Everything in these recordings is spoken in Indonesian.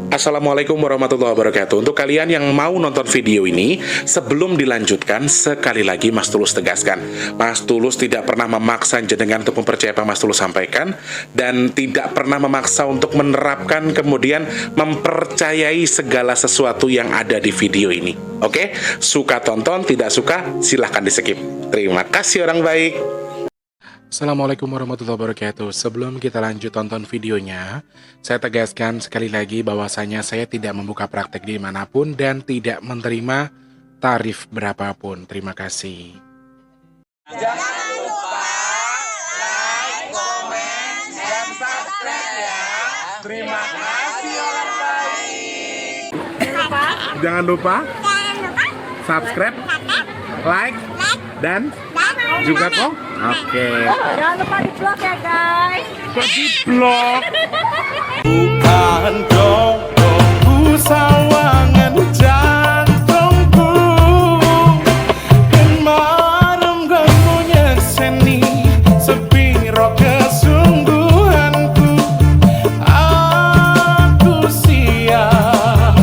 Assalamualaikum warahmatullahi wabarakatuh. Untuk kalian yang mau nonton video ini, sebelum dilanjutkan, sekali lagi Mas Tulus tegaskan, Mas Tulus tidak pernah memaksa jenengan untuk mempercayai apa Mas Tulus sampaikan, dan tidak pernah memaksa untuk menerapkan kemudian mempercayai segala sesuatu yang ada di video ini. Oke? Suka tonton, tidak suka silahkan di skip. Terima kasih orang baik. Assalamualaikum warahmatullahi wabarakatuh. Sebelum kita lanjut tonton videonya, saya tegaskan sekali lagi bahwasanya saya tidak membuka praktek dimanapun dan tidak menerima tarif berapapun. Terima kasih. Jangan lupa like, komen, dan subscribe ya. Terima kasih orang baik. Jangan lupa subscribe, like, dan juga kok. Oke. Jangan lupa di vlog ya guys. Kok di vlog? Bukan dong sawangan jantungku, kemarin kamunya seni sepiro kesungguhanku. Aku siap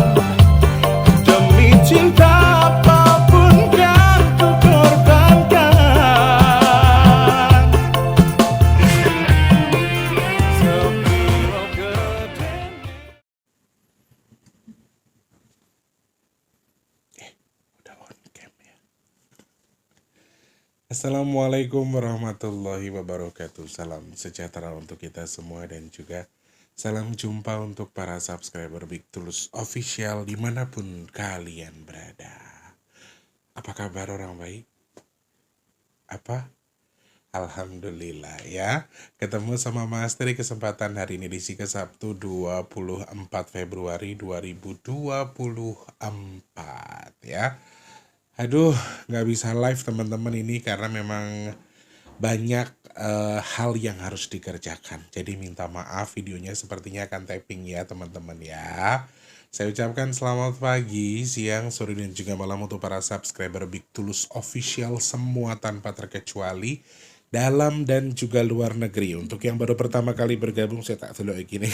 demi cinta apapun kan ku korbankan. Sepiro gede. Udah on cam ya. Assalamualaikum warahmatullahi wabarakatuh. Salam sejahtera untuk kita semua dan juga salam jumpa untuk para subscriber Big Tulus Official dimanapun kalian berada. Apa kabar orang baik? Apa? Alhamdulillah ya. Ketemu sama Mas di kesempatan hari ini di Sabtu 24 Februari 2024 ya. Aduh, nggak bisa live teman-teman ini karena memang banyak hal yang harus dikerjakan. Jadi minta maaf, videonya sepertinya akan tapping ya teman-teman ya. Saya ucapkan selamat pagi, siang, sore, dan juga malam untuk para subscriber Big Tulus Official semua tanpa terkecuali, dalam dan juga luar negeri. Untuk yang baru pertama kali bergabung, saya tak dulu gini.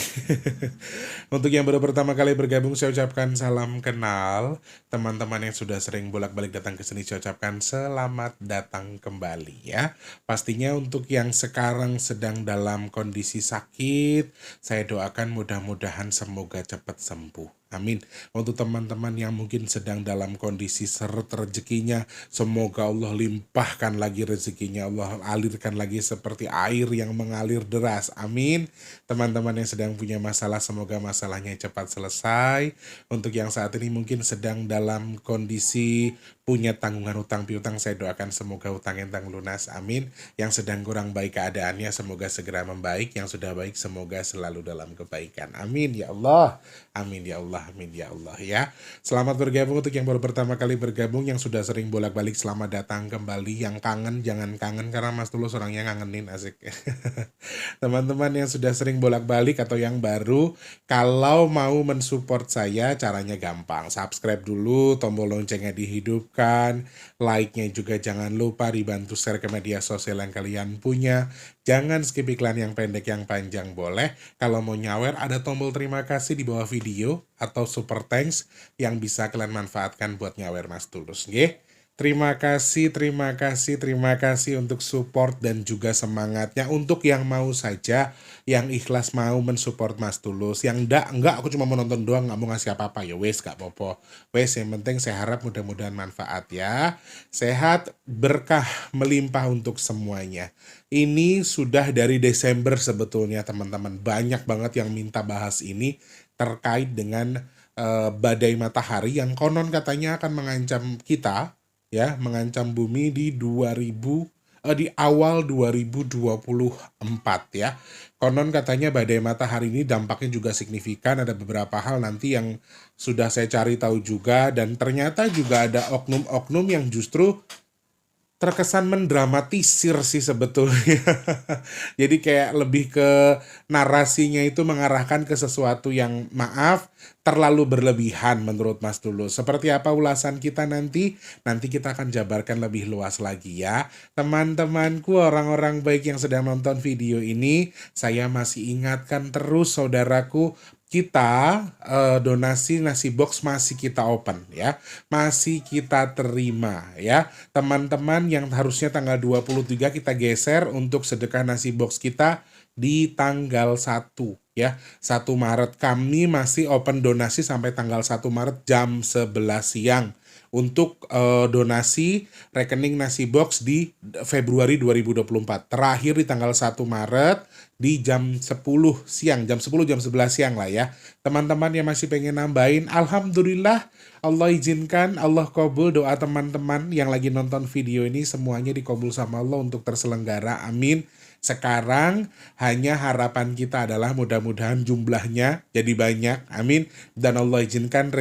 Untuk yang baru pertama kali bergabung, saya ucapkan salam kenal. Teman-teman yang sudah sering bolak-balik datang ke sini, saya ucapkan selamat datang kembali ya. Pastinya untuk yang sekarang sedang dalam kondisi sakit, saya doakan mudah-mudahan semoga cepat sembuh. Amin. Untuk teman-teman yang mungkin sedang dalam kondisi seret rezekinya, semoga Allah limpahkan lagi rezekinya, Allah alirkan lagi seperti air yang mengalir deras. Amin. Teman-teman yang sedang punya masalah, semoga masalahnya cepat selesai. Untuk yang saat ini mungkin sedang dalam kondisi punya tanggungan utang piutang, saya doakan semoga utangnya lunas. Amin. Yang sedang kurang baik keadaannya, semoga segera membaik. Yang sudah baik, semoga selalu dalam kebaikan. Amin ya Allah. Amin ya Allah. Amin ya Allah ya. Selamat bergabung untuk yang baru pertama kali bergabung, yang sudah sering bolak-balik selamat datang kembali. Yang kangen jangan kangen karena Mas Tulus orangnya ngangenin, asik. Teman-teman yang sudah sering bolak-balik atau yang baru, kalau mau mensupport saya caranya gampang. Subscribe dulu, tombol loncengnya dihidupkan, like-nya juga jangan lupa dibantu share ke media sosial yang kalian punya. Jangan skip iklan yang pendek, yang panjang boleh. Kalau mau nyawer, ada tombol terima kasih di bawah video atau super thanks yang bisa kalian manfaatkan buat nyawer Mas Tulus. Nggih. Terima kasih untuk support dan juga semangatnya. Untuk yang mau saja, yang ikhlas mau mensupport Mas Tulus. Yang enggak, aku cuma mau nonton doang, nggak mau ngasih apa-apa. Ya wes, gak apa-apa. Wes, yang penting saya harap mudah-mudahan manfaat ya. Sehat, berkah, melimpah untuk semuanya. Ini sudah dari Desember sebetulnya teman-teman. Banyak banget yang minta bahas ini terkait dengan badai matahari yang konon katanya akan mengancam kita, ya, mengancam bumi di di awal 2024 ya. Konon katanya badai matahari ini dampaknya juga signifikan, ada beberapa hal nanti yang sudah saya cari tahu juga, dan ternyata juga ada oknum-oknum yang justru terkesan mendramatisir sih sebetulnya. Jadi kayak lebih ke narasinya itu mengarahkan ke sesuatu yang maaf terlalu berlebihan menurut Mas Tulus. Seperti apa ulasan kita nanti? Nanti kita akan jabarkan lebih luas lagi ya. Teman-temanku, orang-orang baik yang sedang nonton video ini, saya masih ingatkan terus saudaraku, kita donasi nasi box masih kita open ya. Masih kita terima ya. Teman-teman yang harusnya tanggal 23 kita geser untuk sedekah nasi box kita di tanggal 1 ya. 1 Maret kami masih open donasi sampai tanggal 1 Maret jam 11 siang untuk donasi rekening nasi box di Februari 2024. Terakhir di tanggal 1 Maret di jam 10 siang, jam 10 jam 11 siang lah ya. Teman-teman yang masih pengen nambahin, alhamdulillah Allah izinkan, Allah kabul doa teman-teman yang lagi nonton video ini semuanya dikabul sama Allah untuk terselenggara. Amin. Sekarang hanya harapan kita adalah mudah-mudahan jumlahnya jadi banyak, amin. Dan Allah izinkan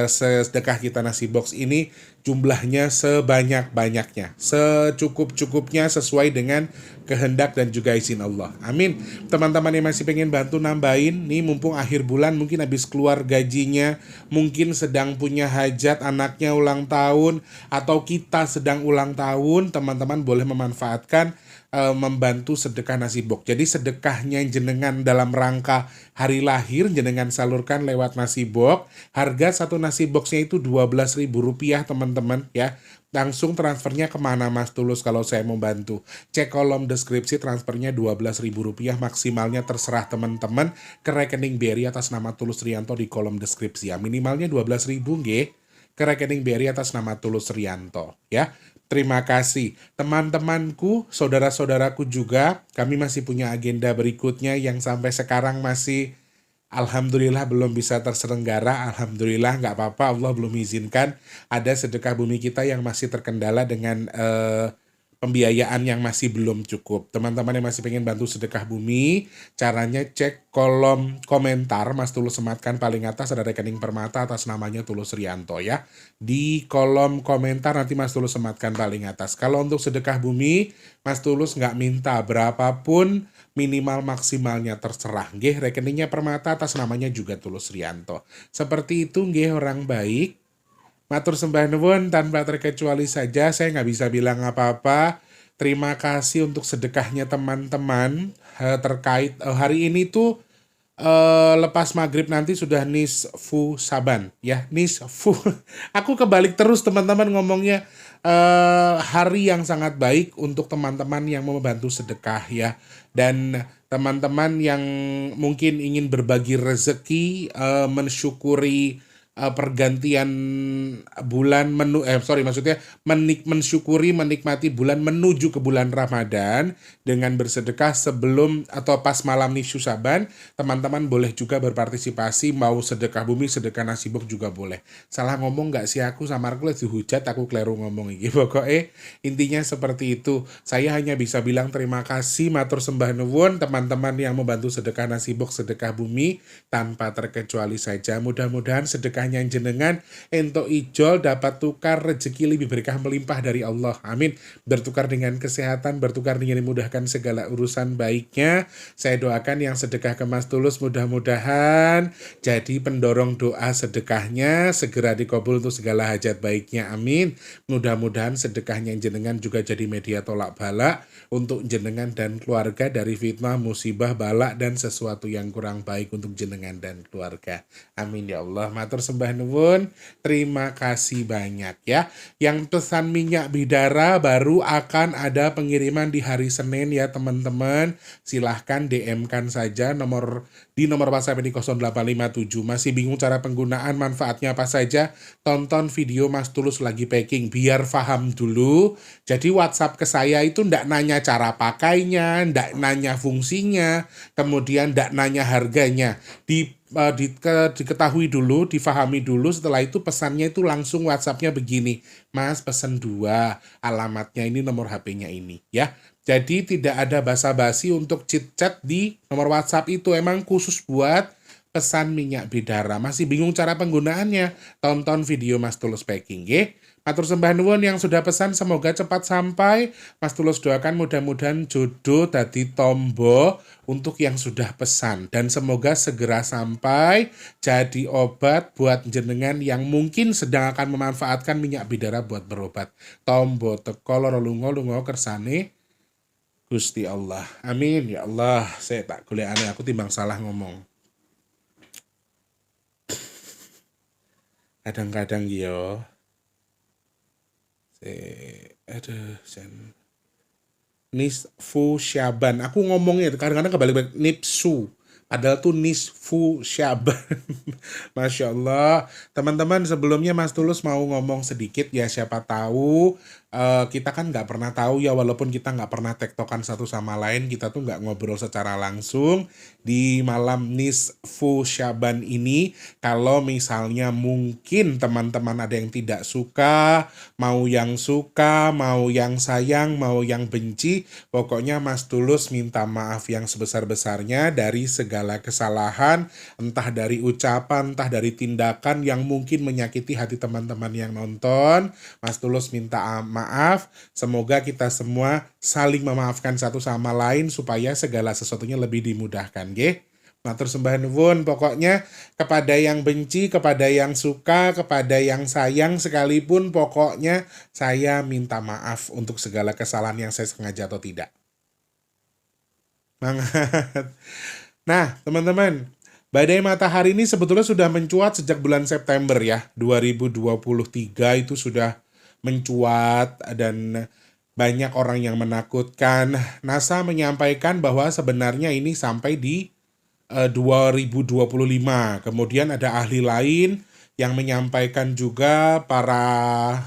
sedekah kita nasi box ini jumlahnya sebanyak-banyaknya, secukup-cukupnya sesuai dengan kehendak dan juga izin Allah, amin. Teman-teman yang masih pengen bantu nambahin, nih mumpung akhir bulan mungkin habis keluar gajinya, mungkin sedang punya hajat, anaknya ulang tahun, atau kita sedang ulang tahun, teman-teman boleh memanfaatkan membantu sedekah nasi box. Jadi sedekahnya jenengan dalam rangka hari lahir jenengan salurkan lewat nasi box. Harga satu nasi boxnya itu Rp12.000 teman-teman ya. Langsung transfernya kemana Mas Tulus kalau saya mau bantu? Cek kolom deskripsi, transfernya Rp12.000, maksimalnya terserah teman-teman ke rekening BRI atas nama Tulus Rianto di kolom deskripsi ya. Minimalnya 12.000 nggih ke rekening BRI atas nama Tulus Rianto ya. Terima kasih teman-temanku, saudara-saudaraku juga. Kami masih punya agenda berikutnya yang sampai sekarang masih alhamdulillah belum bisa terselenggara. Alhamdulillah nggak apa-apa, Allah belum izinkan. Ada sedekah bumi kita yang masih terkendala dengan pembiayaan yang masih belum cukup. Teman-teman yang masih pengen bantu sedekah bumi, caranya cek kolom komentar, Mas Tulus sematkan paling atas ada rekening Permata atas namanya Tulus Rianto ya. Di kolom komentar nanti Mas Tulus sematkan paling atas. Kalau untuk sedekah bumi, Mas Tulus nggak minta berapapun, minimal maksimalnya terserah. Nggih, rekeningnya Permata atas namanya juga Tulus Rianto. Seperti itu nggih orang baik. Matur sembah nuwun, tanpa terkecuali saja saya nggak bisa bilang apa-apa. Terima kasih untuk sedekahnya teman-teman terkait hari ini tuh lepas maghrib nanti sudah nisfu Saban ya, nisfu. Aku kebalik terus teman-teman ngomongnya. Hari yang sangat baik untuk teman-teman yang mau membantu sedekah ya. Dan teman-teman yang mungkin ingin berbagi rezeki, mensyukuri pergantian bulan mensyukuri menikmati bulan menuju ke bulan Ramadan dengan bersedekah sebelum atau pas malam nisfu Saban. Teman-teman boleh juga berpartisipasi, mau sedekah bumi, sedekah nasi box juga boleh. Salah ngomong nggak sih aku, sama aku dihujat aku kleru ngomong iki. Pokoknya intinya seperti itu. Saya hanya bisa bilang terima kasih, matur sembah nuwun teman-teman yang membantu sedekah nasi box, sedekah bumi tanpa terkecuali saja. Mudah-mudahan sedekahnya jenengan ento ijol dapat tukar rezeki lebih berkah melimpah dari Allah, amin. Bertukar dengan kesehatan, bertukar dengan dimudahkan segala urusan baiknya. Saya doakan yang sedekah ke Mas Tulus mudah-mudahan jadi pendorong doa sedekahnya segera dikabul untuk segala hajat baiknya, amin. Mudah-mudahan sedekahnya jenengan juga jadi media tolak bala untuk jenengan dan keluarga dari fitnah, musibah, bala dan sesuatu yang kurang baik untuk jenengan dan keluarga, amin ya Allah. Matur sembah nuwun, terima kasih banyak ya. Yang pesan minyak bidara baru akan ada pengiriman di hari Senin ya teman-teman. Silahkan DM-kan saja di nomor WhatsApp ini 0857. Masih bingung cara penggunaan, manfaatnya apa saja? Tonton video Mas Tulus lagi packing biar paham dulu. Jadi WhatsApp ke saya itu ndak nanya cara pakainya, ndak nanya fungsinya, kemudian ndak nanya harganya. Diketahui dulu, difahami dulu, setelah itu pesannya itu langsung WhatsApp-nya begini, Mas pesen 2, alamatnya ini, nomor HP-nya ini ya. Jadi tidak ada basa-basi untuk chit-chat di nomor WhatsApp itu, emang khusus buat pesan minyak bidara. Masih bingung cara penggunaannya? Tonton video Mas Tulus packing nggih. Matur sembah nuwun yang sudah pesan, semoga cepat sampai. Mas Tulus doakan mudah-mudahan jodoh dadi tombo untuk yang sudah pesan, dan semoga segera sampai jadi obat buat jenengan yang mungkin sedang akan memanfaatkan minyak bidara buat berobat. Tombo teko lara lunga kersane Gusti Allah, amin ya Allah. Saya tak golek aneh aku timbang salah ngomong. kadang-kadang yo. Aduh, Nisfu Syaban. Aku ngomongnya kadang-kadang kebalik-balik Nipsu. Padahal tuh Nisfu Syaban. Masya Allah. Teman-teman sebelumnya Mas Tulus mau ngomong sedikit ya, siapa tahu kita kan nggak pernah tahu ya, walaupun kita nggak pernah tektokan satu sama lain, kita tuh nggak ngobrol secara langsung di malam Nisfu Syaban ini. Kalau misalnya mungkin teman-teman ada yang tidak suka, mau yang sayang, mau yang benci, pokoknya Mas Tulus minta maaf yang sebesar-besarnya dari segala kesalahan, entah dari ucapan, entah dari tindakan yang mungkin menyakiti hati teman-teman yang nonton. Mas Tulus minta maaf, semoga kita semua saling memaafkan satu sama lain supaya segala sesuatunya lebih dimudahkan, nggih. Matur sembah nuwun, pokoknya kepada yang benci, kepada yang suka, kepada yang sayang sekalipun, pokoknya saya minta maaf untuk segala kesalahan yang saya sengaja atau tidak. Semangat. Nah, teman-teman, badai matahari ini sebetulnya sudah mencuat sejak bulan September ya, 2023 itu sudah mencuat dan banyak orang yang menakutkan. NASA menyampaikan bahwa sebenarnya ini sampai di 2025. Kemudian ada ahli lain yang menyampaikan juga para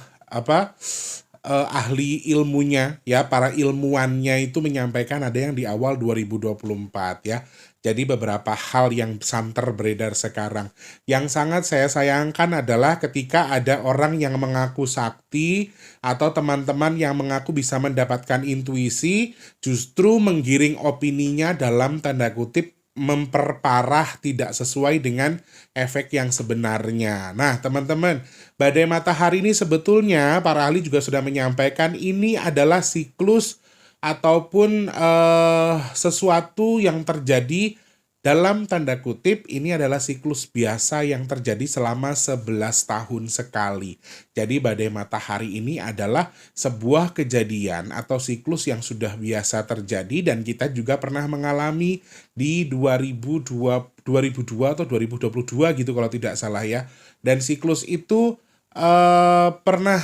ahli ilmunya ya, para ilmuwannya itu menyampaikan ada yang di awal 2024 ya. Jadi beberapa hal yang santer beredar sekarang. Yang sangat saya sayangkan adalah ketika ada orang yang mengaku sakti atau teman-teman yang mengaku bisa mendapatkan intuisi, justru menggiring opininya dalam tanda kutip memperparah, tidak sesuai dengan efek yang sebenarnya. Nah, teman-teman, badai matahari ini sebetulnya para ahli juga sudah menyampaikan ini adalah siklus ataupun sesuatu yang terjadi dalam tanda kutip, ini adalah siklus biasa yang terjadi selama 11 tahun sekali. Jadi badai matahari ini adalah sebuah kejadian atau siklus yang sudah biasa terjadi dan kita juga pernah mengalami di 2002 atau 2022 gitu kalau tidak salah ya. Dan siklus itu pernah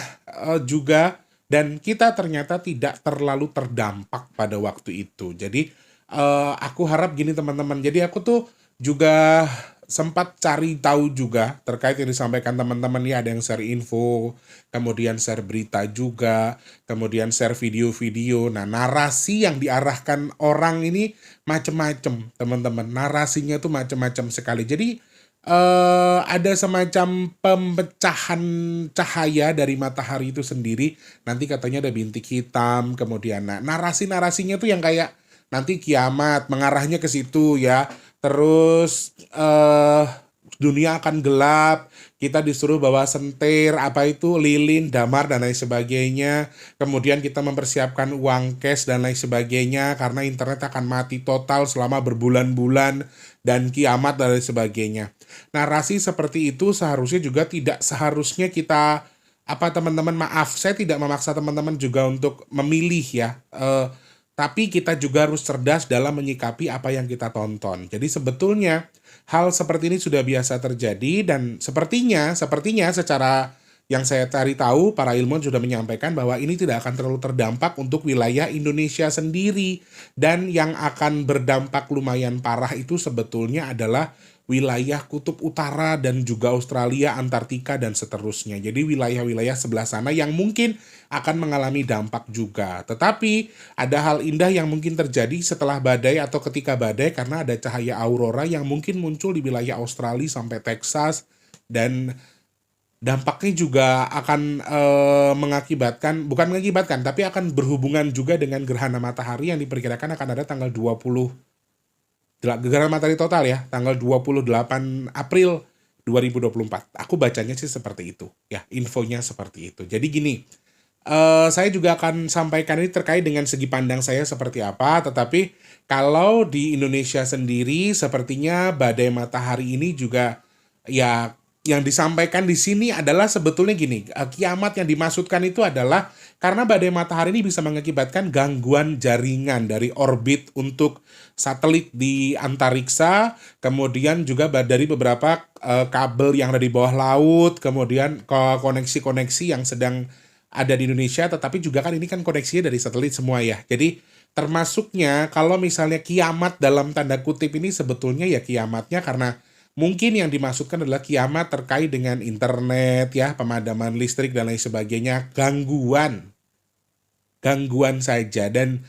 juga, dan kita ternyata tidak terlalu terdampak pada waktu itu. Jadi aku harap gini teman-teman. Jadi aku tuh juga sempat cari tahu juga terkait yang disampaikan teman-teman ya, ada yang share info, kemudian share berita juga, kemudian share video-video. Nah, narasi yang diarahkan orang ini macam-macam, teman-teman. Narasinya tuh macam-macam sekali. Jadi ada semacam pemecahan cahaya dari matahari itu sendiri. Nanti katanya ada bintik hitam, kemudian narasi-narasinya tuh yang kayak nanti kiamat mengarahnya ke situ ya. Terus dunia akan gelap, kita disuruh bawa sentir, lilin, damar dan lain sebagainya. Kemudian kita mempersiapkan uang cash dan lain sebagainya karena internet akan mati total selama berbulan-bulan dan kiamat dan lain sebagainya. Narasi seperti itu seharusnya juga tidak seharusnya kita teman-teman, maaf saya tidak memaksa teman-teman juga untuk memilih ya. Tapi kita juga harus cerdas dalam menyikapi apa yang kita tonton. Jadi sebetulnya hal seperti ini sudah biasa terjadi dan sepertinya secara yang saya cari tahu, para ilmuwan sudah menyampaikan bahwa ini tidak akan terlalu terdampak untuk wilayah Indonesia sendiri. Dan yang akan berdampak lumayan parah itu sebetulnya adalah wilayah Kutub Utara dan juga Australia, Antartika, dan seterusnya. Jadi wilayah-wilayah sebelah sana yang mungkin akan mengalami dampak juga. Tetapi ada hal indah yang mungkin terjadi setelah badai atau ketika badai karena ada cahaya aurora yang mungkin muncul di wilayah Australia sampai Texas, dan dampaknya juga akan tapi akan berhubungan juga dengan gerhana matahari yang diperkirakan akan ada tanggal 20, gerhana matahari total ya, tanggal 28 April 2024. Aku bacanya sih seperti itu ya, infonya seperti itu. Jadi gini, saya juga akan sampaikan ini terkait dengan segi pandang saya seperti apa. Tetapi kalau di Indonesia sendiri sepertinya badai matahari ini juga ya yang disampaikan di sini adalah sebetulnya gini, kiamat yang dimaksudkan itu adalah karena badai matahari ini bisa mengakibatkan gangguan jaringan dari orbit untuk satelit di antariksa, kemudian juga dari beberapa kabel yang ada di bawah laut, kemudian ke koneksi-koneksi yang sedang ada di Indonesia, tetapi juga kan ini kan koneksinya dari satelit semua ya. Jadi termasuknya kalau misalnya kiamat dalam tanda kutip ini sebetulnya ya kiamatnya karena mungkin yang dimaksudkan adalah kiamat terkait dengan internet ya, pemadaman listrik dan lain sebagainya, gangguan saja. Dan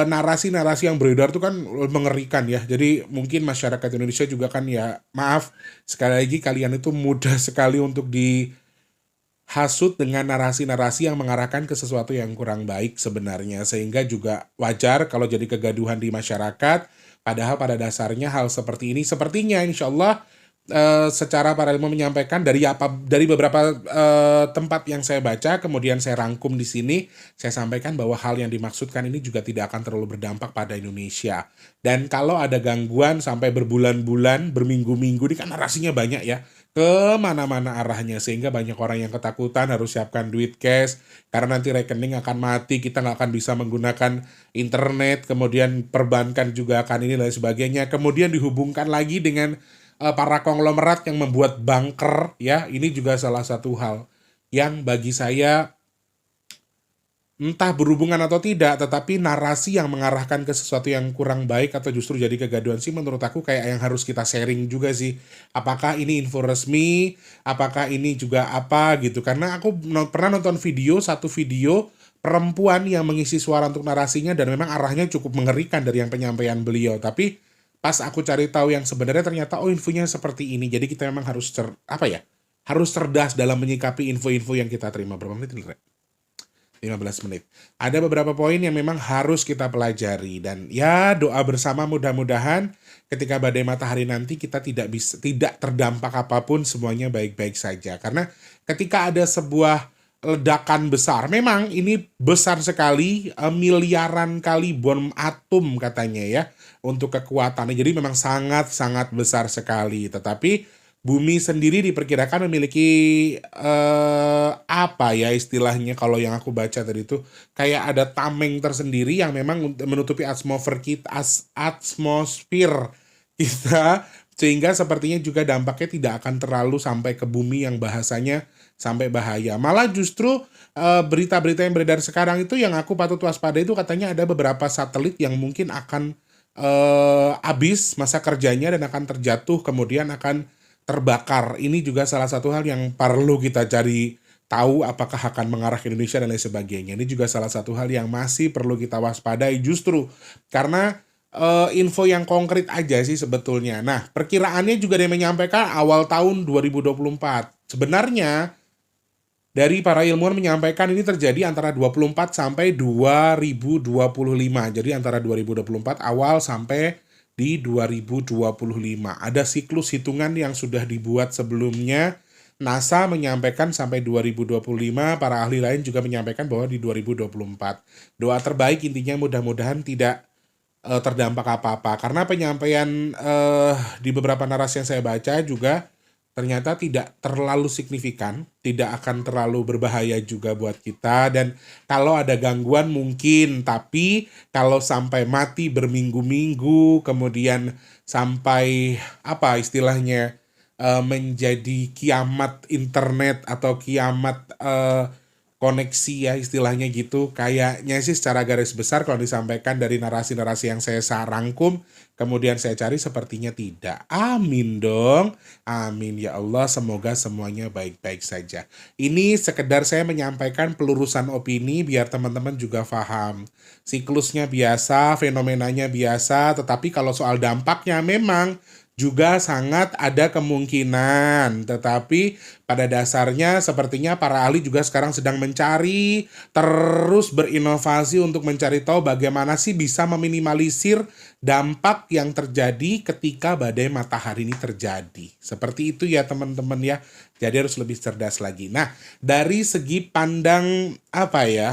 narasi-narasi yang beredar itu kan mengerikan ya. Jadi mungkin masyarakat Indonesia juga kan ya, maaf sekali lagi kalian itu mudah sekali untuk dihasut dengan narasi-narasi yang mengarahkan ke sesuatu yang kurang baik sebenarnya. Sehingga juga wajar kalau jadi kegaduhan di masyarakat. Padahal pada dasarnya hal seperti ini sepertinya insya Allah secara para ilmu menyampaikan dari beberapa tempat yang saya baca, kemudian saya rangkum di sini, saya sampaikan bahwa hal yang dimaksudkan ini juga tidak akan terlalu berdampak pada Indonesia. Dan kalau ada gangguan sampai berbulan-bulan, berminggu-minggu, ini kan narasinya banyak ya, kemana-mana arahnya, sehingga banyak orang yang ketakutan harus siapkan duit cash, karena nanti rekening akan mati, kita nggak akan bisa menggunakan internet, kemudian perbankan juga akan ini dan sebagainya, kemudian dihubungkan lagi dengan para konglomerat yang membuat bunker ya, ini juga salah satu hal yang bagi saya entah berhubungan atau tidak, tetapi narasi yang mengarahkan ke sesuatu yang kurang baik atau justru jadi kegaduhan sih menurut aku kayak yang harus kita sharing juga sih. Apakah ini info resmi, apakah ini juga apa gitu, karena aku pernah nonton satu video perempuan yang mengisi suara untuk narasinya dan memang arahnya cukup mengerikan dari yang penyampaian beliau, tapi pas aku cari tahu yang sebenarnya ternyata infonya seperti ini. Jadi kita memang harus harus cerdas dalam menyikapi info-info yang kita terima. Berapa menit ini, Rek? 15 menit. Ada beberapa poin yang memang harus kita pelajari dan ya doa bersama mudah-mudahan ketika badai matahari nanti kita tidak terdampak apapun, semuanya baik-baik saja. Karena ketika ada sebuah ledakan besar, memang ini besar sekali, miliaran kali bom atom katanya ya untuk kekuatannya, jadi memang sangat-sangat besar sekali. Tetapi bumi sendiri diperkirakan memiliki apa ya istilahnya, kalau yang aku baca tadi itu kayak ada tameng tersendiri yang memang menutupi atmosfer kita, sehingga sepertinya juga dampaknya tidak akan terlalu sampai ke bumi yang bahasanya sampai bahaya. Malah justru berita-berita yang beredar sekarang itu yang aku patut waspada itu katanya ada beberapa satelit yang mungkin akan habis masa kerjanya dan akan terjatuh kemudian akan terbakar. Ini juga salah satu hal yang perlu kita cari tahu apakah akan mengarah ke Indonesia dan lain sebagainya. Ini juga salah satu hal yang masih perlu kita waspadai justru karena info yang konkret aja sih sebetulnya. Nah, perkiraannya juga dia menyampaikan awal tahun 2024. Sebenarnya dari para ilmuwan menyampaikan ini terjadi antara 24 sampai 2025. Jadi antara 2024 awal sampai di 2025. Ada siklus hitungan yang sudah dibuat sebelumnya. NASA menyampaikan sampai 2025, para ahli lain juga menyampaikan bahwa di 2024. Doa terbaik intinya mudah-mudahan tidak terdampak apa-apa. Karena penyampaian di beberapa narasi yang saya baca juga ternyata tidak terlalu signifikan, tidak akan terlalu berbahaya juga buat kita. Dan kalau ada gangguan mungkin, tapi kalau sampai mati berminggu-minggu, kemudian sampai apa istilahnya menjadi kiamat internet atau kiamat koneksi ya istilahnya gitu, kayaknya sih secara garis besar kalau disampaikan dari narasi-narasi yang saya rangkum kemudian saya cari sepertinya tidak. Amin dong, amin ya Allah, semoga semuanya baik-baik saja. Ini sekedar saya menyampaikan pelurusan opini biar teman-teman juga paham. Siklusnya biasa, fenomenanya biasa, tetapi kalau soal dampaknya memang juga sangat ada kemungkinan, tetapi pada dasarnya sepertinya para ahli juga sekarang sedang mencari, terus berinovasi untuk mencari tahu bagaimana sih bisa meminimalisir dampak yang terjadi ketika badai matahari ini terjadi. Seperti itu ya teman-teman ya, jadi harus lebih cerdas lagi. Nah, dari segi pandang apa ya,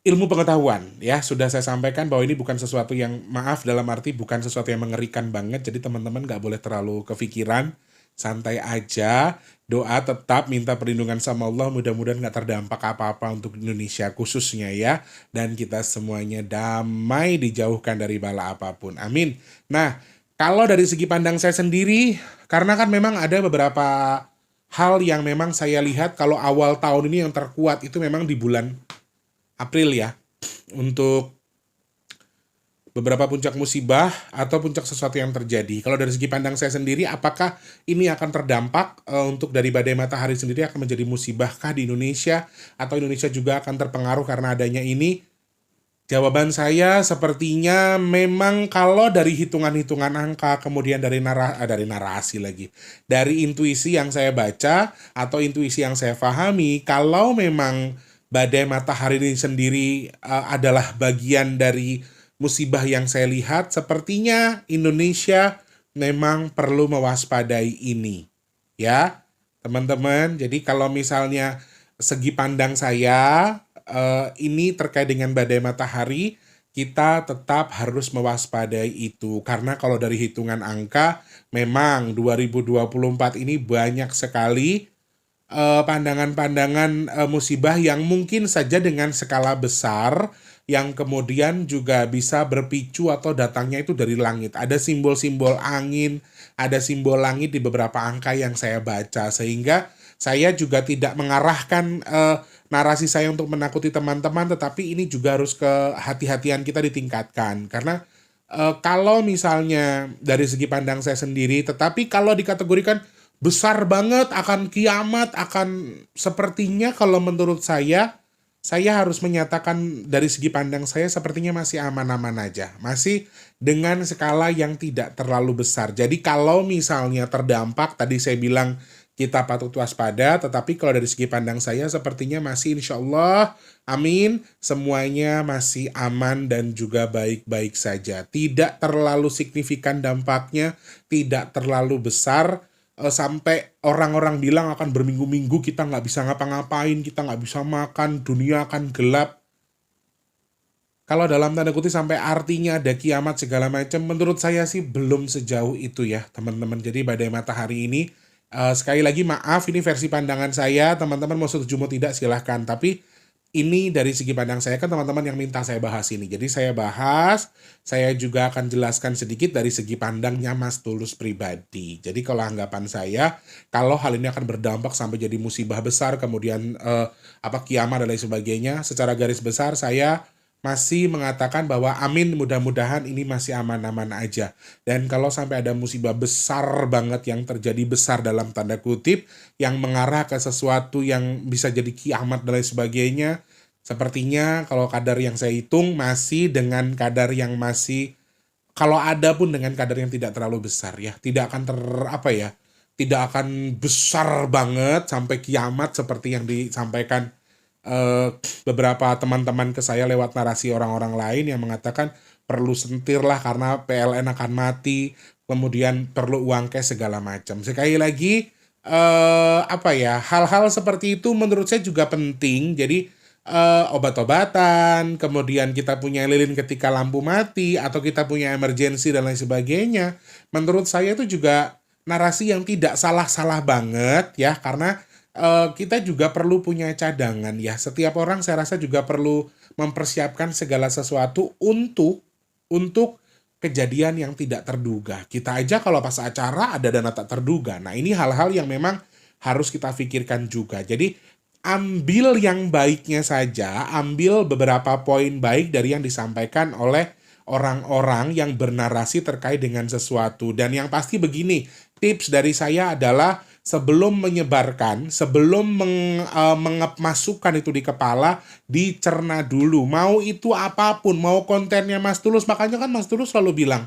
ilmu pengetahuan ya, sudah saya sampaikan bahwa ini bukan sesuatu yang, maaf dalam arti bukan sesuatu yang mengerikan banget, jadi teman-teman nggak boleh terlalu kepikiran, santai aja, doa tetap minta perlindungan sama Allah, mudah-mudahan nggak terdampak apa-apa untuk Indonesia khususnya ya, dan kita semuanya damai dijauhkan dari bala apapun, amin. Nah, kalau dari segi pandang saya sendiri, karena kan memang ada beberapa hal yang memang saya lihat kalau awal tahun ini yang terkuat itu memang di bulan April ya, untuk beberapa puncak musibah atau puncak sesuatu yang terjadi. Kalau dari segi pandang saya sendiri, apakah ini akan terdampak untuk dari badai matahari sendiri akan menjadi musibahkah di Indonesia, atau Indonesia juga akan terpengaruh karena adanya ini? Jawaban saya sepertinya memang kalau dari hitungan-hitungan angka, kemudian dari narasi lagi, dari intuisi yang saya baca atau intuisi yang saya pahami, kalau memang badai matahari ini sendiri adalah bagian dari musibah yang saya lihat, sepertinya Indonesia memang perlu mewaspadai ini. Ya, teman-teman. Jadi kalau misalnya segi pandang saya, ini terkait dengan badai matahari, kita tetap harus mewaspadai itu. Karena kalau dari hitungan angka, memang 2024 ini banyak sekali pandangan-pandangan musibah yang mungkin saja dengan skala besar, yang kemudian juga bisa berpicu atau datangnya itu dari langit. Ada simbol-simbol angin, ada simbol langit di beberapa angka yang saya baca, sehingga saya juga tidak mengarahkan narasi saya untuk menakuti teman-teman, tetapi ini juga harus kehati-hatian kita ditingkatkan. Karena kalau misalnya dari segi pandang saya sendiri, tetapi kalau dikategorikan besar banget, akan kiamat, akan sepertinya kalau menurut saya harus menyatakan dari segi pandang saya sepertinya masih aman-aman aja. Masih dengan skala yang tidak terlalu besar. Jadi kalau misalnya terdampak, tadi saya bilang kita patut waspada, tetapi kalau dari segi pandang saya sepertinya masih insya Allah, amin, semuanya masih aman dan juga baik-baik saja. Tidak terlalu signifikan dampaknya, tidak terlalu besar, sampai orang-orang bilang akan berminggu-minggu kita nggak bisa ngapa-ngapain, kita nggak bisa makan, dunia akan gelap. Kalau dalam tanda kutip sampai artinya ada kiamat segala macam, menurut saya sih belum sejauh itu ya teman-teman. Jadi badai matahari ini, sekali lagi maaf, ini versi pandangan saya, teman-teman mau setuju mau tidak silahkan. Tapi ini dari segi pandang saya, kan teman-teman yang minta saya bahas ini. Jadi saya bahas, saya juga akan jelaskan sedikit dari segi pandangnya Mas Tulus pribadi. Jadi kalau anggapan saya, kalau hal ini akan berdampak sampai jadi musibah besar, kemudian kiamat dan lain sebagainya, secara garis besar saya masih mengatakan bahwa amin, mudah-mudahan ini masih aman-aman aja. Dan kalau sampai ada musibah besar banget yang terjadi, besar dalam tanda kutip, yang mengarah ke sesuatu yang bisa jadi kiamat dan lain sebagainya, sepertinya kalau kadar yang saya hitung masih dengan kadar yang masih, kalau ada pun dengan kadar yang tidak terlalu besar ya, tidak akan tidak akan besar banget sampai kiamat seperti yang disampaikan beberapa teman-teman ke saya lewat narasi orang-orang lain yang mengatakan perlu sentir lah karena PLN akan mati, kemudian perlu uang cash segala macam. Sekali lagi hal-hal seperti itu menurut saya juga penting. Jadi obat-obatan, kemudian kita punya lilin ketika lampu mati, atau kita punya emergensi dan lain sebagainya, menurut saya itu juga narasi yang tidak salah-salah banget ya, karena kita juga perlu punya cadangan ya. Setiap orang saya rasa juga perlu mempersiapkan segala sesuatu untuk kejadian yang tidak terduga. Kita aja kalau pas acara ada dana tak terduga. Nah, ini hal-hal yang memang harus kita pikirkan juga. Jadi ambil yang baiknya saja, ambil beberapa poin baik dari yang disampaikan oleh orang-orang yang bernarasi terkait dengan sesuatu. Dan yang pasti begini, tips dari saya adalah sebelum menyebarkan, sebelum masukkan itu di kepala, dicerna dulu. Mau itu apapun, mau kontennya Mas Tulus, makanya kan Mas Tulus selalu bilang,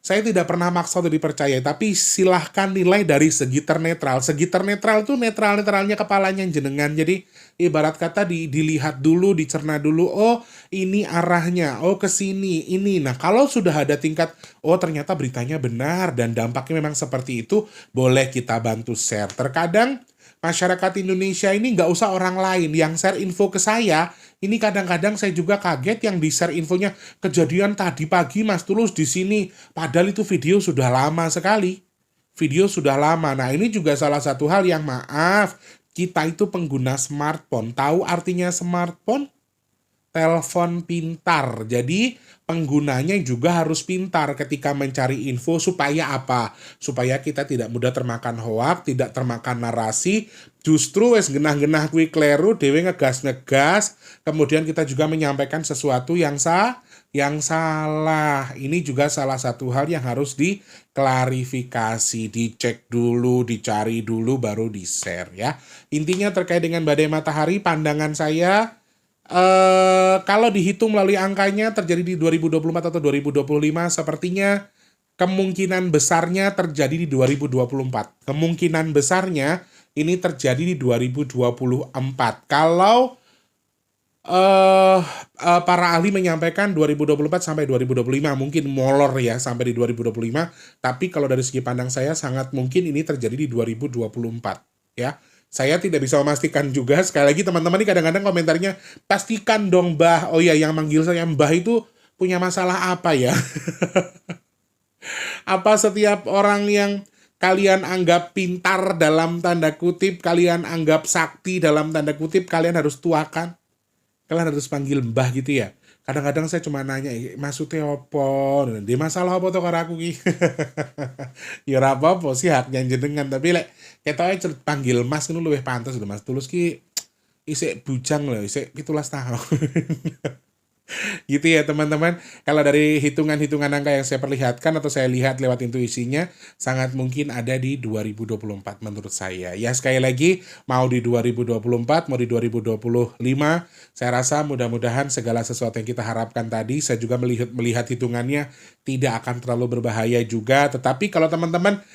saya tidak pernah maksa untuk dipercaya, tapi silahkan nilai dari segi ternetral. Segi ternetral itu netral-netralnya kepalanya jenengan. Jadi ibarat kata dilihat dulu, dicerna dulu, oh ini arahnya, oh ke sini, ini. Nah kalau sudah ada tingkat, oh ternyata beritanya benar dan dampaknya memang seperti itu, boleh kita bantu share. Terkadang masyarakat Indonesia ini nggak usah orang lain yang share info ke saya. Ini kadang-kadang saya juga kaget yang di-share infonya kejadian tadi pagi Mas Tulus di sini. Padahal itu video sudah lama sekali. Video sudah lama. Nah, ini juga salah satu hal yang maaf. Kita itu pengguna smartphone. Tahu artinya smartphone? Telepon pintar. Jadi penggunanya juga harus pintar ketika mencari info supaya apa? Supaya kita tidak mudah termakan hoak, tidak termakan narasi. Justru wes genah-genah kuwi kleru dhewe ngegas-ngegas, kemudian kita juga menyampaikan sesuatu yang salah. Ini juga salah satu hal yang harus diklarifikasi, dicek dulu, dicari dulu baru di-share ya. Intinya terkait dengan badai matahari, pandangan saya kalau dihitung melalui angkanya terjadi di 2024 atau 2025 sepertinya kemungkinan besarnya terjadi di 2024. Kemungkinan besarnya ini terjadi di 2024. Kalau para ahli menyampaikan 2024 sampai 2025, mungkin molor ya sampai di 2025, tapi kalau dari segi pandang saya sangat mungkin ini terjadi di 2024 ya. Saya tidak bisa memastikan juga. Sekali lagi teman-teman ini kadang-kadang komentarnya, pastikan dong Mbah. Oh iya, yang manggil saya Mbah itu punya masalah apa ya? Apa setiap orang yang kalian anggap pintar dalam tanda kutip, kalian anggap sakti dalam tanda kutip, kalian harus tuakan? Kalian harus panggil Mbah gitu ya? Kadang-kadang saya cuma nanya, maksudnya apa? Dia masalah apa tuh karo aku ki? Ya ora apa-apa sih haknya jenengan, tapi lek ketoke panggil Mas ngono luwih pantes lho Mas Tulus ki isik bujang lho, isik 17 tahun. Gitu ya teman-teman. Kalau dari hitungan-hitungan angka yang saya perlihatkan atau saya lihat lewat intuisinya, sangat mungkin ada di 2024 menurut saya. Ya sekali lagi, mau di 2024, mau di 2025, saya rasa mudah-mudahan segala sesuatu yang kita harapkan tadi, saya juga melihat hitungannya tidak akan terlalu berbahaya juga. Tetapi kalau teman-teman,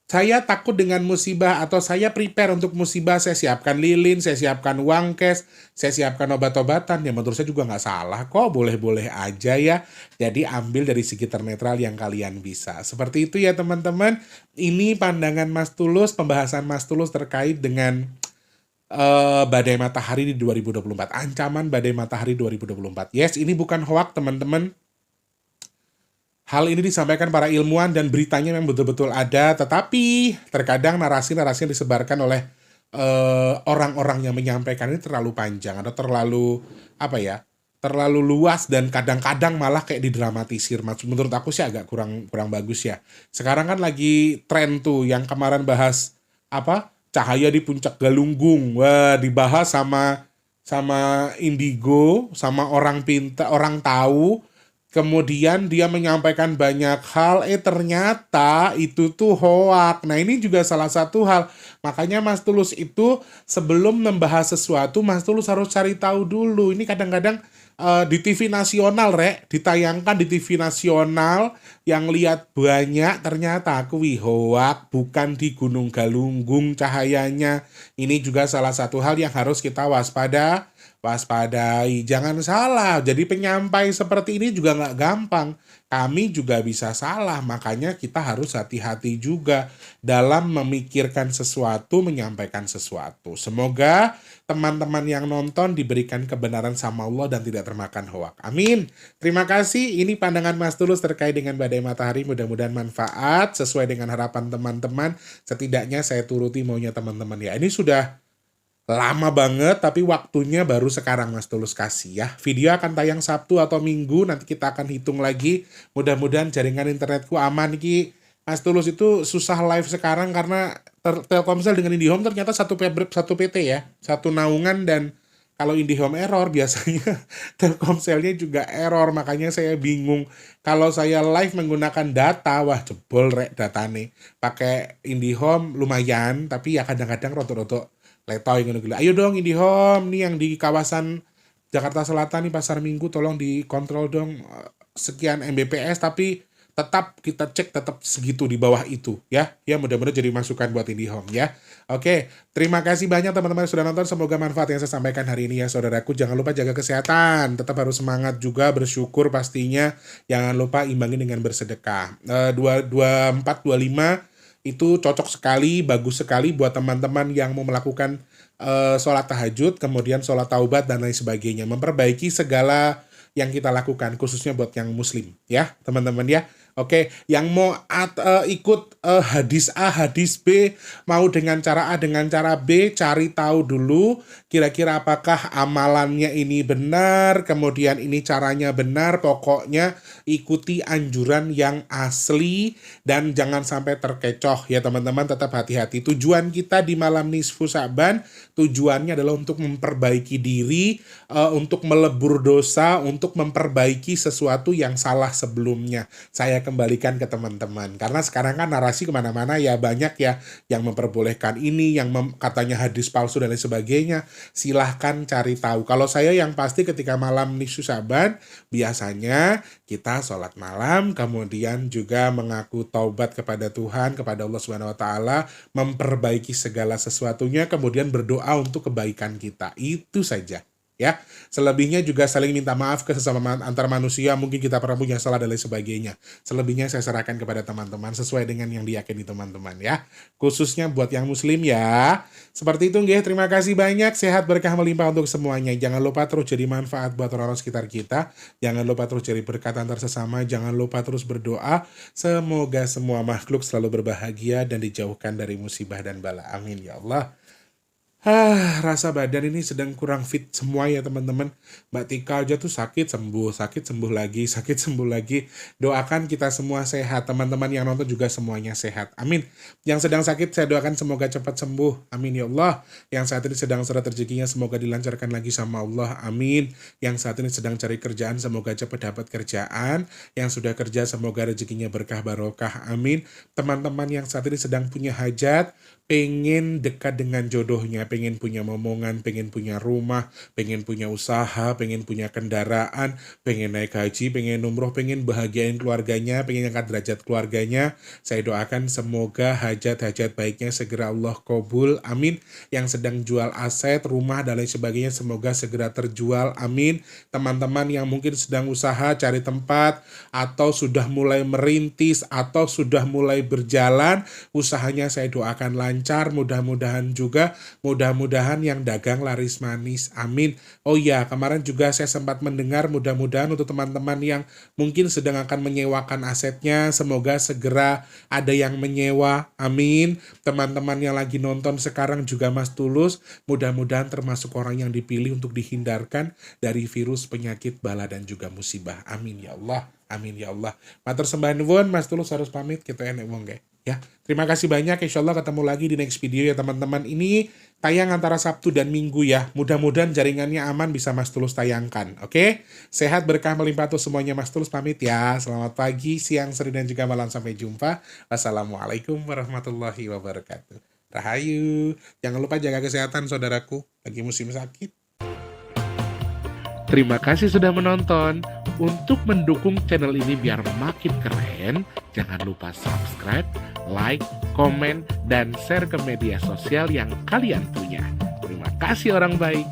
saya takut dengan musibah atau saya prepare untuk musibah, saya siapkan lilin, saya siapkan uang cash, saya siapkan obat-obatan, ya menurut saya juga nggak salah kok, boleh-boleh aja ya. Jadi ambil dari segi ternetral yang kalian bisa. Seperti itu ya teman-teman, ini pandangan Mas Tulus, pembahasan Mas Tulus terkait dengan badai matahari di 2024, ancaman badai matahari 2024. Yes, ini bukan hoax teman-teman. Hal ini disampaikan para ilmuwan dan beritanya memang betul-betul ada, tetapi terkadang narasi-narasi yang disebarkan oleh orang-orang yang menyampaikan ini terlalu panjang atau terlalu terlalu luas dan kadang-kadang malah kayak didramatisir. Menurut aku sih agak kurang bagus ya. Sekarang kan lagi tren tuh yang kemarin bahas cahaya di puncak Galunggung, wah dibahas sama Indigo, sama orang pintar, orang tahu. Kemudian dia menyampaikan banyak hal, ternyata itu tuh hoak. Nah ini juga salah satu hal. Makanya Mas Tulus itu sebelum membahas sesuatu, Mas Tulus harus cari tahu dulu. Ini kadang-kadang di TV nasional, ditayangkan di TV nasional, yang lihat banyak, ternyata aku hoak, bukan di Gunung Galunggung cahayanya. Ini juga salah satu hal yang harus kita waspadai. Jangan salah, jadi penyampai seperti ini juga nggak gampang. Kami juga bisa salah, makanya kita harus hati-hati juga dalam memikirkan sesuatu, menyampaikan sesuatu. Semoga teman-teman yang nonton diberikan kebenaran sama Allah dan tidak termakan hoak. Amin. Terima kasih, ini pandangan Mas Tulus terkait dengan badai matahari, mudah-mudahan manfaat sesuai dengan harapan teman-teman. Setidaknya saya turuti maunya teman-teman ya. Ini sudah lama banget, tapi waktunya baru sekarang Mas Tulus kasih ya. Video akan tayang Sabtu atau Minggu, nanti kita akan hitung lagi. Mudah-mudahan jaringan internetku aman Ki. Mas Tulus itu susah live sekarang karena Telkomsel dengan IndiHome ternyata satu PT ya, satu naungan, dan kalau IndiHome error biasanya Telkomselnya juga error, makanya saya bingung. Kalau saya live menggunakan data, wah jebol datane. Pakai IndiHome lumayan, tapi ya kadang-kadang rotok-rotok letoy gitu. Ayo dong IndiHome nih yang di kawasan Jakarta Selatan nih Pasar Minggu, tolong dikontrol dong sekian Mbps, tapi tetap kita cek tetap segitu di bawah itu ya. Ya mudah-mudahan jadi masukan buat IndiHome ya. Oke, terima kasih banyak teman-teman yang sudah nonton. Semoga manfaat yang saya sampaikan hari ini ya saudaraku. Jangan lupa jaga kesehatan, tetap harus semangat juga, bersyukur pastinya. Jangan lupa imbangin dengan bersedekah. 24, 25 Itu cocok sekali, bagus sekali buat teman-teman yang mau melakukan sholat tahajud, kemudian sholat taubat dan lain sebagainya. Memperbaiki segala yang kita lakukan, khususnya buat yang muslim ya teman-teman ya. Oke, yang mau ikut hadis A, hadis B, mau dengan cara A, dengan cara B, cari tahu dulu kira-kira apakah amalannya ini benar, kemudian ini caranya benar, pokoknya ikuti anjuran yang asli dan jangan sampai terkecoh ya teman-teman, tetap hati-hati. Tujuan kita di malam nisfu Sya'ban, tujuannya adalah untuk memperbaiki diri, untuk melebur dosa, untuk memperbaiki sesuatu yang salah sebelumnya. Saya kembalikan ke teman-teman, karena sekarang kan narasi kemana-mana ya, banyak ya yang memperbolehkan ini, yang katanya hadis palsu dan lain sebagainya. Silahkan cari tahu. Kalau saya yang pasti ketika malam nisfu Sya'ban biasanya kita sholat malam, kemudian juga mengaku taubat kepada Tuhan, kepada Allah Subhanahu Wa Taala, memperbaiki segala sesuatunya, kemudian berdoa untuk kebaikan kita. Itu saja. Ya, selebihnya juga saling minta maaf ke sesama antar manusia, mungkin kita pernah punya salah dan lain sebagainya. Selebihnya saya serahkan kepada teman-teman sesuai dengan yang diyakini teman-teman ya. Khususnya buat yang muslim ya. Seperti itu nggih, terima kasih banyak, sehat berkah melimpah untuk semuanya. Jangan lupa terus jadi manfaat buat orang-orang sekitar kita. Jangan lupa terus jadi berkat antar sesama, jangan lupa terus berdoa. Semoga semua makhluk selalu berbahagia dan dijauhkan dari musibah dan bala. Amin ya Allah. Rasa badan ini sedang kurang fit semua ya teman-teman. Mbak Tika aja tuh sakit sembuh lagi, sakit sembuh lagi. Doakan kita semua sehat, teman-teman yang nonton juga semuanya sehat. Amin. Yang sedang sakit saya doakan semoga cepat sembuh. Amin ya Allah. Yang saat ini sedang seret rezekinya semoga dilancarkan lagi sama Allah. Amin. Yang saat ini sedang cari kerjaan semoga cepat dapat kerjaan. Yang sudah kerja semoga rezekinya berkah barokah. Amin. Teman-teman yang saat ini sedang punya hajat, pengen dekat dengan jodohnya, pengen punya momongan, pengen punya rumah, pengen punya usaha, pengen punya kendaraan, pengen naik haji, pengen umroh, pengen bahagiain keluarganya, pengen angkat derajat keluarganya. Saya doakan semoga hajat-hajat baiknya segera Allah kabul. Amin. Yang sedang jual aset, rumah dan lain sebagainya semoga segera terjual. Amin. Teman-teman yang mungkin sedang usaha, cari tempat, atau sudah mulai merintis, atau sudah mulai berjalan, usahanya saya doakan lancar, mudah-mudahan yang dagang laris manis. Amin. Oh ya, kemarin juga saya sempat mendengar, mudah-mudahan untuk teman-teman yang mungkin sedang akan menyewakan asetnya, semoga segera ada yang menyewa. Amin. Teman-teman yang lagi nonton sekarang juga Mas Tulus, mudah-mudahan termasuk orang yang dipilih untuk dihindarkan dari virus, penyakit, bala dan juga musibah. Amin ya Allah. Amin ya Allah. Matur sembah nuwun, Mas Tulus harus pamit, kita enek wong guys. Ya, terima kasih banyak. Insyaallah ketemu lagi di next video ya teman-teman. Ini tayang antara Sabtu dan Minggu ya. Mudah-mudahan jaringannya aman bisa Mas Tulus tayangkan. Oke? Sehat berkah melimpah tuh semuanya. Mas Tulus pamit ya. Selamat pagi, siang, sore dan juga malam. Sampai jumpa. Wassalamualaikum warahmatullahi wabarakatuh. Rahayu. Jangan lupa jaga kesehatan saudaraku. Lagi musim sakit. Terima kasih sudah menonton. Untuk mendukung channel ini biar makin keren, jangan lupa subscribe, like, komen, dan share ke media sosial yang kalian punya. Terima kasih orang baik.